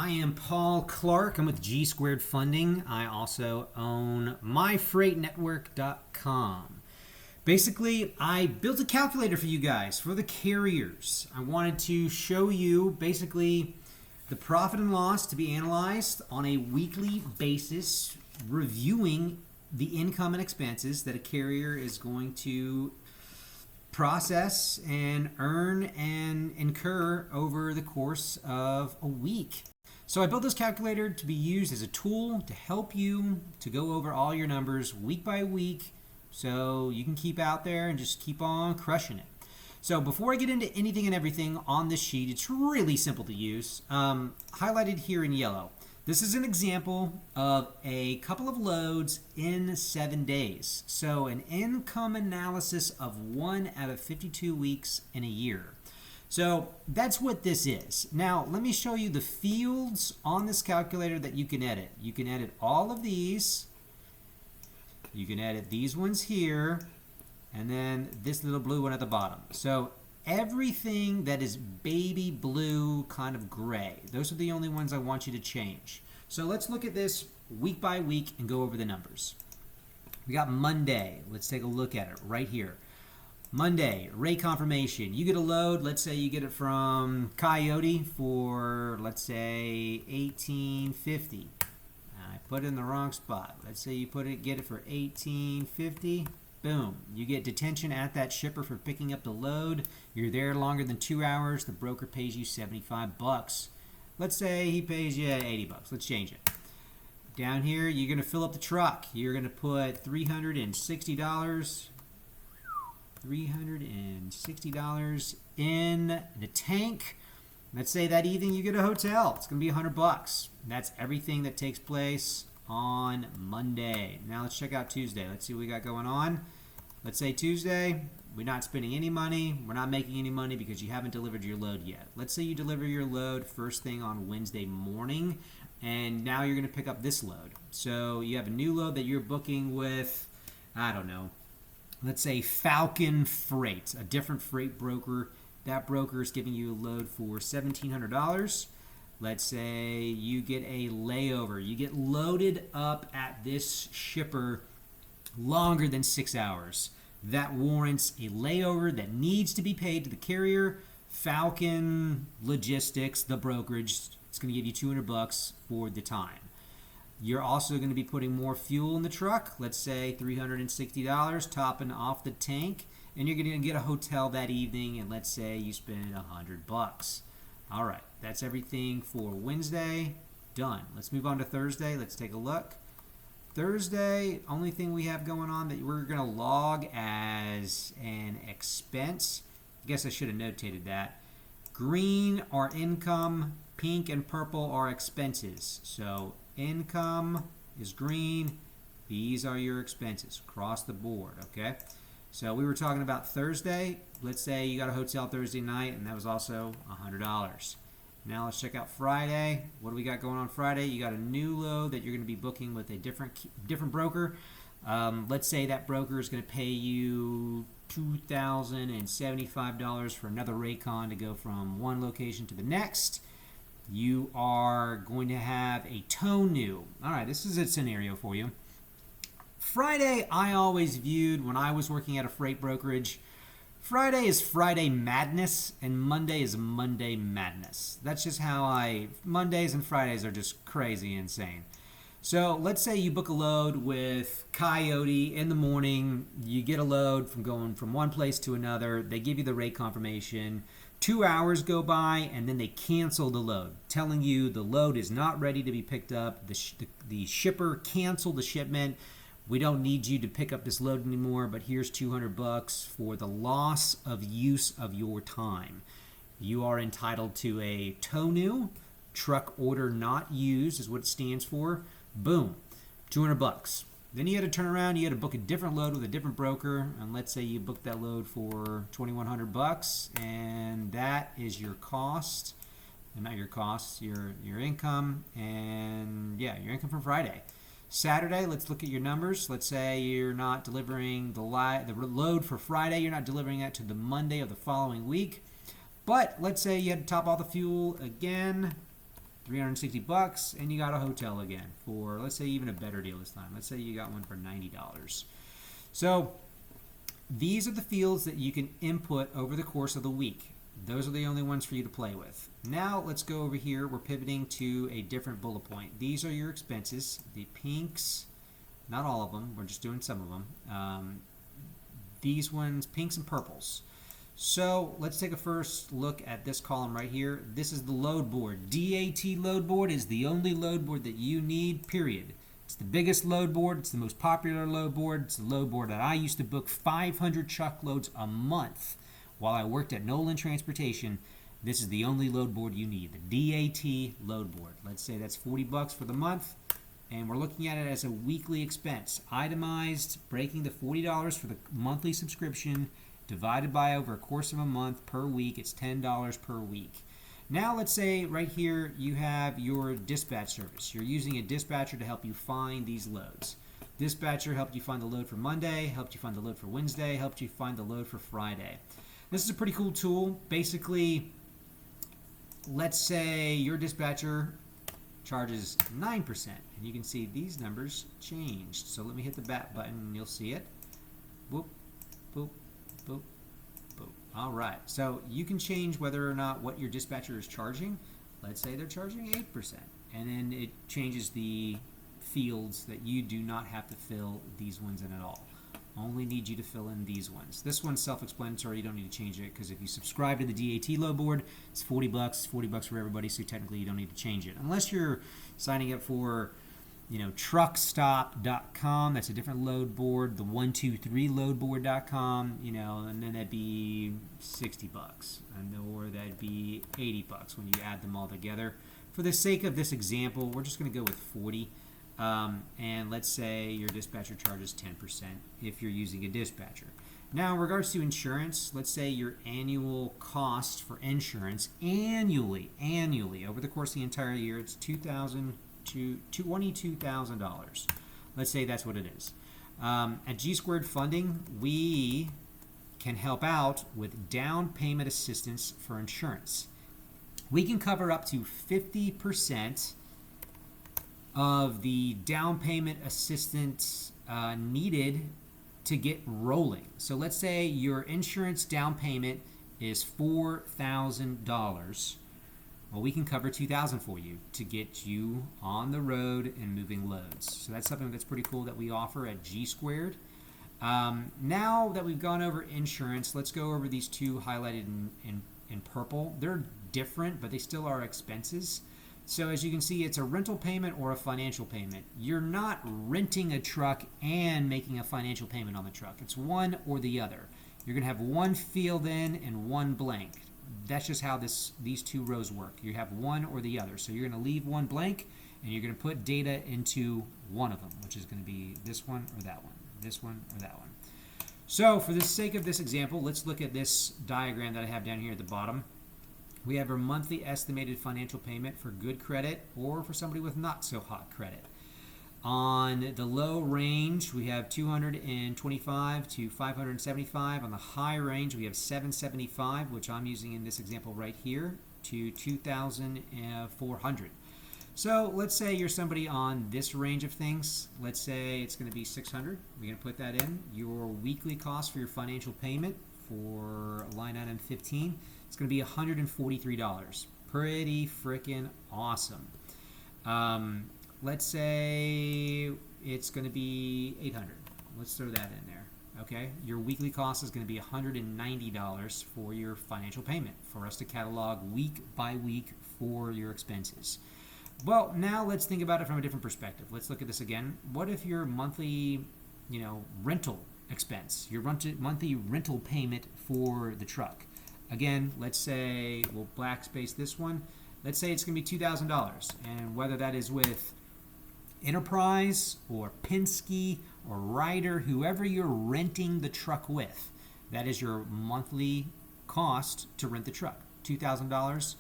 I am Paul Clark. I'm with G Squared Funding. I also own myfreightnetwork.com. Basically, I built a calculator for you guys, for the carriers. I wanted to show you basically the profit and loss to be analyzed on a weekly basis, reviewing the income and expenses that a carrier is going to process and earn and incur over the course of a week. So I built this calculator to be used as a tool to help you to go over all your numbers week by week so you can keep out there and just keep on crushing it. So before I get into anything and everything on this sheet, it's really simple to use. Highlighted here in yellow. This is an example of a couple of loads in 7 days. So an income analysis of 1 out of 52 weeks in a year. So that's what this is. Now let me show you the fields on this calculator that you can edit. You can edit all of these. You can edit these ones here, and then this little blue one at the bottom. So everything that is baby blue, kind of gray, those are the only ones I want you to change. So let's look at this week by week and go over the numbers. We got Monday. Let's take a look at it right here. Monday, rate confirmation. You get a load, let's say you get it from Coyote for, let's say, $18.50. I put it in the wrong spot. Let's say you get it for $18.50. Boom. You get detention at that shipper for picking up the load. You're there longer than 2 hours. The broker pays you $75. Let's say he pays you $80. Let's change it. Down here, you're going to fill up the truck. You're going to put $360. $360 in the tank. Let's say that evening you get a hotel. It's going to be $100. That's everything that takes place on Monday. Now let's check out Tuesday. Let's see what we got going on. Let's say Tuesday, we're not spending any money. We're not making any money because you haven't delivered your load yet. Let's say you deliver your load first thing on Wednesday morning, and now you're going to pick up this load. So you have a new load that you're booking with, I don't know, let's say Falcon Freight, a different freight broker. That broker is giving you a load for $1,700. Let's say you get a layover. You get loaded up at this shipper longer than 6 hours. That warrants a layover that needs to be paid to the carrier. Falcon Logistics, the brokerage, it's going to give you $200 for the time. You're also going to be putting more fuel in the truck. Let's say $360, topping off the tank, and you're going to get a hotel that evening, and let's say you spend $100. All right, that's everything for Wednesday. Done. Let's move on to Thursday. Let's take a look. Thursday, only thing we have going on that we're going to log as an expense. I guess I should have notated that. Green are income, pink and purple are expenses. So income is green. These are your expenses across the board, okay? So we were talking about Thursday. Let's say you got a hotel Thursday night, and that was also $100. Now let's check out Friday. What do we got going on Friday? You got a new load that you're going to be booking with a different broker. Let's say that broker is going to pay you $2,075 for another Raycon to go from one location to the next. You are going to have a tow new. All right, this is a scenario for you. Friday, I always viewed when I was working at a freight brokerage, Friday is Friday madness and Monday is Monday madness. That's just how Mondays and Fridays are just crazy insane. So let's say you book a load with Coyote in the morning. You get a load from going from one place to another. They give you the rate confirmation. 2 hours go by and then they cancel the load, telling you the load is not ready to be picked up. The shipper canceled the shipment. We don't need you to pick up this load anymore, but here's $200 for the loss of use of your time. You are entitled to a tow new, truck order not used is what it stands for. Boom, $200. Then you had to turn around, you had to book a different load with a different broker, and let's say you booked that load for $2,100, and that is your cost, and not your costs, your income, and yeah, your income from Friday. Saturday, let's look at your numbers. Let's say you're not delivering the load for Friday. You're not delivering that to the Monday of the following week. But let's say you had to top all the fuel again. $360, and you got a hotel again for, let's say, even a better deal this time. Let's say you got one for $90. So these are the fields that you can input over the course of the week. Those are the only ones for you to play with. Now let's go over here. We're pivoting to a different bullet point. These are your expenses. The pinks, not all of them. We're just doing some of them. These ones, pinks and purples. So let's take a first look at this column right here. This is the load board. DAT load board is the only load board that you need, period. It's the biggest load board. It's the most popular load board. It's the load board that I used to book 500 truckloads a month while I worked at Nolan Transportation. This is the only load board you need, the DAT load board. Let's say that's $40 for the month, and we're looking at it as a weekly expense. Itemized, breaking the $40 for the monthly subscription, divided by over a course of a month per week, it's $10 per week. Now let's say right here you have your dispatch service. You're using a dispatcher to help you find these loads. Dispatcher helped you find the load for Monday, helped you find the load for Wednesday, helped you find the load for Friday. This is a pretty cool tool. Basically, let's say your dispatcher charges 9%, and you can see these numbers changed. So let me hit the back button and you'll see it. Boop, boop, boop, boop. All right, so you can change whether or not what your dispatcher is charging. Let's say they're charging 8%, and then it changes the fields that you do not have to fill these ones in at all. Only need you to fill in these ones. This one's self-explanatory. You don't need to change it because if you subscribe to the DAT load board, it's $40. $40 for everybody, so technically you don't need to change it unless you're signing up for, truckstop.com. That's a different load board. The 123loadboard.com, and then that'd be $60, or that'd be $80 when you add them all together. For the sake of this example, we're just going to go with 40. And let's say your dispatcher charges 10% if you're using a dispatcher. Now, in regards to insurance, let's say your annual cost for insurance annually over the course of the entire year, it's $22,000. Let's say that's what it is. At G Squared Funding, we can help out with down payment assistance for insurance. We can cover up to 50% of the down payment assistance needed to get rolling. So let's say your insurance down payment is $4,000. Well, we can cover $2,000 for you to get you on the road and moving loads. So that's something that's pretty cool that we offer at G Squared. Now that we've gone over insurance, let's go over these two highlighted in purple. They're different, but they still are expenses. So as you can see, it's a rental payment or a financial payment. You're not renting a truck and making a financial payment on the truck. It's one or the other. You're going to have one filled in and one blank. That's just how these two rows work. You have one or the other. So you're going to leave one blank, and you're going to put data into one of them, which is going to be this one or that one, this one or that one. So for the sake of this example, let's look at this diagram that I have down here at the bottom. We have our monthly estimated financial payment for good credit or for somebody with not so hot credit. On the low range, we have $225 to $575. On the high range, we have $775, which I'm using in this example right here, to $2,400. So let's say you're somebody on this range of things. Let's say it's going to be $600. We're going to put that in. Your weekly cost for your financial payment for line item 15, it's going to be $143. Pretty freaking awesome. Let's say it's going to be $800. Let's throw that in there. Okay, your weekly cost is going to be $190 for your financial payment for us to catalog week by week for your expenses. Well, now let's think about it from a different perspective. Let's look at this again. What if your monthly, rental expense, your monthly rental payment for the truck? Again, let's say we'll backspace this one. Let's say it's going to be $2,000, and whether that is with Enterprise or Penske or Ryder, whoever you're renting the truck with, that is your monthly cost to rent the truck, $2,000,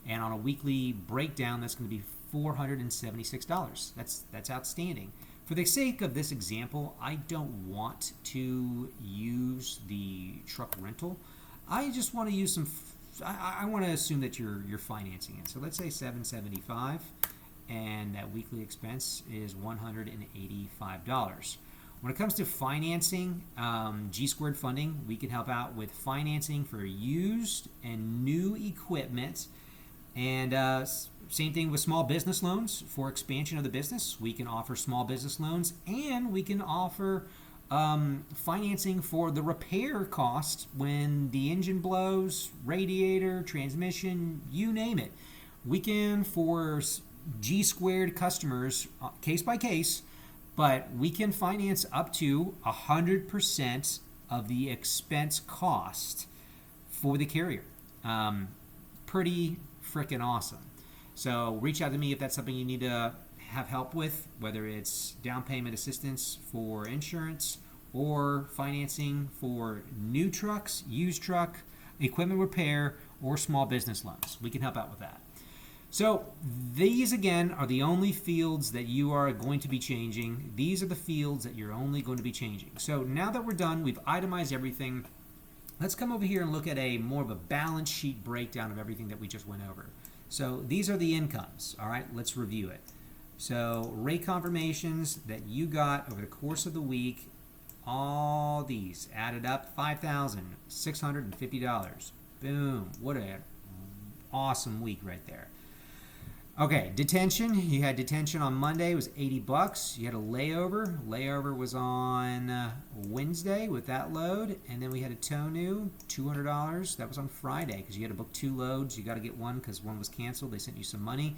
and on a weekly breakdown, that's going to be $476. That's outstanding. For the sake of this example, I don't want to use the truck rental. I just want to use I want to assume that you're financing it. So let's say $775, and that weekly expense is $185. When it comes to financing, G Squared Funding, we can help out with financing for used and new equipment. And same thing with small business loans for expansion of the business. We can offer small business loans, and we can offer financing for the repair cost when the engine blows, radiator, transmission, you name it. We can, for G Squared customers, case by case, but we can finance up to 100% of the expense cost for the carrier. Pretty freaking awesome. So reach out to me if that's something you need to have help with, whether it's down payment assistance for insurance or financing for new trucks, used truck, equipment repair, or small business loans. We can help out with that. So these, again, are the only fields that you are going to be changing. These are the fields that you're only going to be changing. So now that we're done, we've itemized everything. Let's come over here and look at a more of a balance sheet breakdown of everything that we just went over. So these are the incomes. All right, let's review it. So rate confirmations that you got over the course of the week, all these added up, $5,650. Boom, what an awesome week right there. Okay, detention. You had detention on Monday, it was $80. You had a layover. Layover was on Wednesday with that load, and then we had a tow new, $200. That was on Friday because you had to book 2 loads. You got to get one because one was canceled. They sent you some money.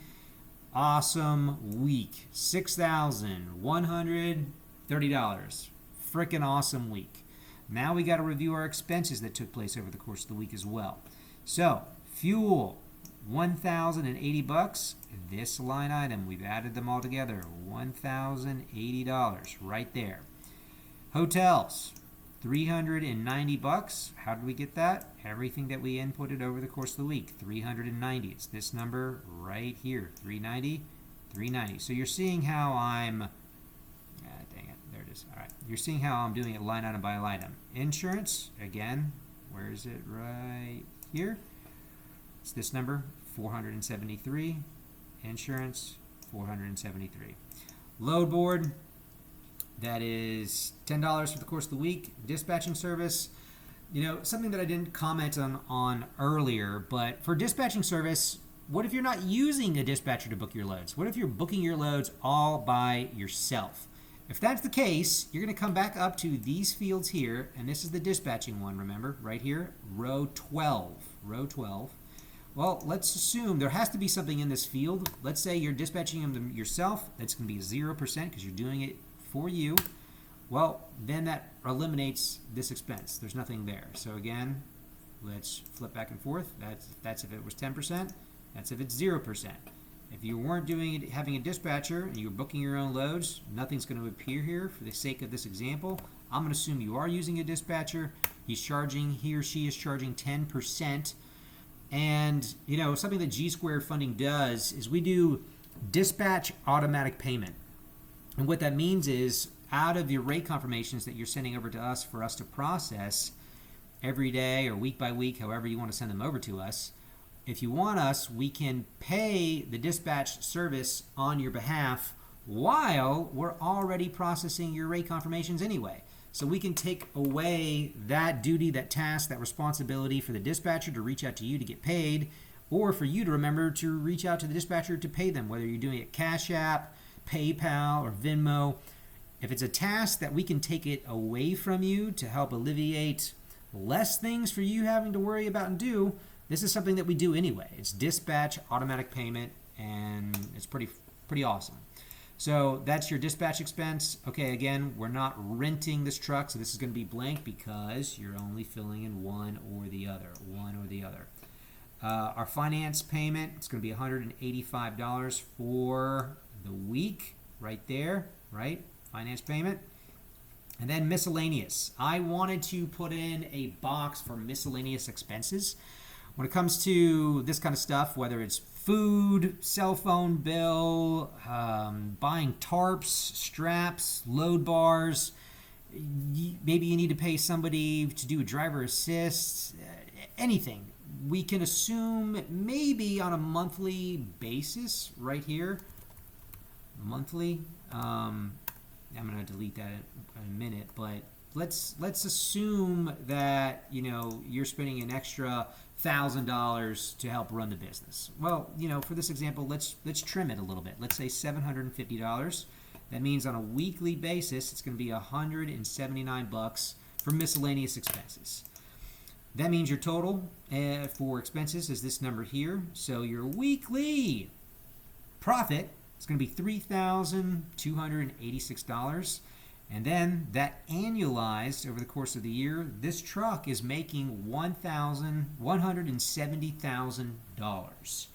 Awesome week, $6,130. Freaking awesome week. Now we got to review our expenses that took place over the course of the week as well. So fuel, $1,080. This line item, we've added them all together, $1,080 right there. Hotels, $390. How did we get that? Everything that we inputted over the course of the week, $390. It's this number right here, $390, $390. So you're seeing how I'm, dang it, there it is. All right, you're seeing how I'm doing it line item by line item. Insurance, again, where is it? Right here. It's this number, $473. Insurance, $473. Load board, that is $10 for the course of the week. Dispatching service, something that I didn't comment on earlier, but for dispatching service, what if you're not using a dispatcher to book your loads? What if you're booking your loads all by yourself? If that's the case, you're going to come back up to these fields here, and this is the dispatching one, remember, right here, row 12. Well, let's assume there has to be something in this field. Let's say you're dispatching them yourself. That's going to be 0% because you're doing it for you. Well, then that eliminates this expense. There's nothing there. So again, let's flip back and forth. That's if it was 10%. That's if it's 0%. If you weren't doing it, having a dispatcher, and you're booking your own loads, nothing's going to appear here. For the sake of this example, I'm going to assume you are using a dispatcher. He or she is charging 10%. And, something that G Squared Funding does is we do dispatch automatic payment. And what that means is out of your rate confirmations that you're sending over to us for us to process every day or week by week, however you want to send them over to us, if you want us, we can pay the dispatch service on your behalf while we're already processing your rate confirmations anyway. So we can take away that duty, that task, that responsibility for the dispatcher to reach out to you to get paid, or for you to remember to reach out to the dispatcher to pay them, whether you're doing it Cash App, PayPal, or Venmo. If it's a task that we can take it away from you to help alleviate less things for you having to worry about and do, this is something that we do anyway. It's dispatch automatic payment, and it's pretty awesome. So that's your dispatch expense. Okay, again, we're not renting this truck, so this is going to be blank because you're only filling in one or the other. Our finance payment, it's going to be $185 for the week, right there, right? Finance payment. And then miscellaneous. I wanted to put in a box for miscellaneous expenses. When it comes to this kind of stuff, whether it's food, cell phone bill, buying tarps, straps, load bars, maybe you need to pay somebody to do a driver assist, anything. we can assume maybe on a monthly basis right here, monthly. I'm going to delete that in a minute, but let's assume that you're spending an extra $1,000 to help run the business. Well, for this example, let's trim it a little bit. Let's say $750. That means on a weekly basis, it's going to be $179 for miscellaneous expenses. That means your total for expenses is this number here. So your weekly profit is going to be $3,286. And then that annualized over the course of the year, this truck is making $170,000.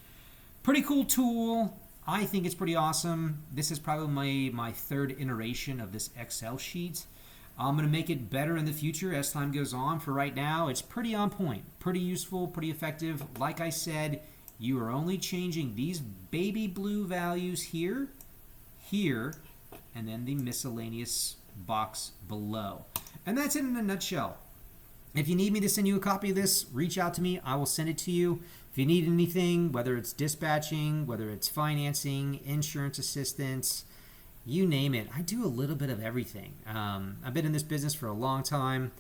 Pretty cool tool. I think it's pretty awesome. This is probably my third iteration of this Excel sheet. I'm going to make it better in the future as time goes on. For right now, it's pretty on point, pretty useful, pretty effective. Like I said, you are only changing these baby blue values here, and then the miscellaneous box below. And that's it in a nutshell. If you need me to send you a copy of this, reach out to me. I will send it to you. If you need anything, whether it's dispatching, whether it's financing, insurance assistance, you name it. I do a little bit of everything. I've been in this business for a long time.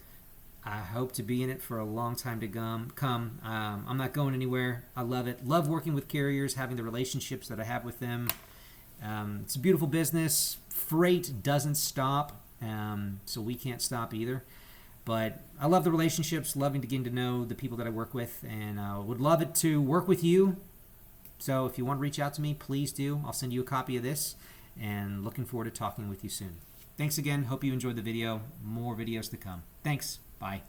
I hope to be in it for a long time to come. I'm not going anywhere. I love it. Love working with carriers, having the relationships that I have with them. It's a beautiful business. Freight doesn't stop, so we can't stop either. But I love the relationships, loving to get to know the people that I work with, and would love it to work with you. So if you want to reach out to me, please do. I'll send you a copy of this, and looking forward to talking with you soon. Thanks again. Hope you enjoyed the video. More videos to come. Thanks. Bye.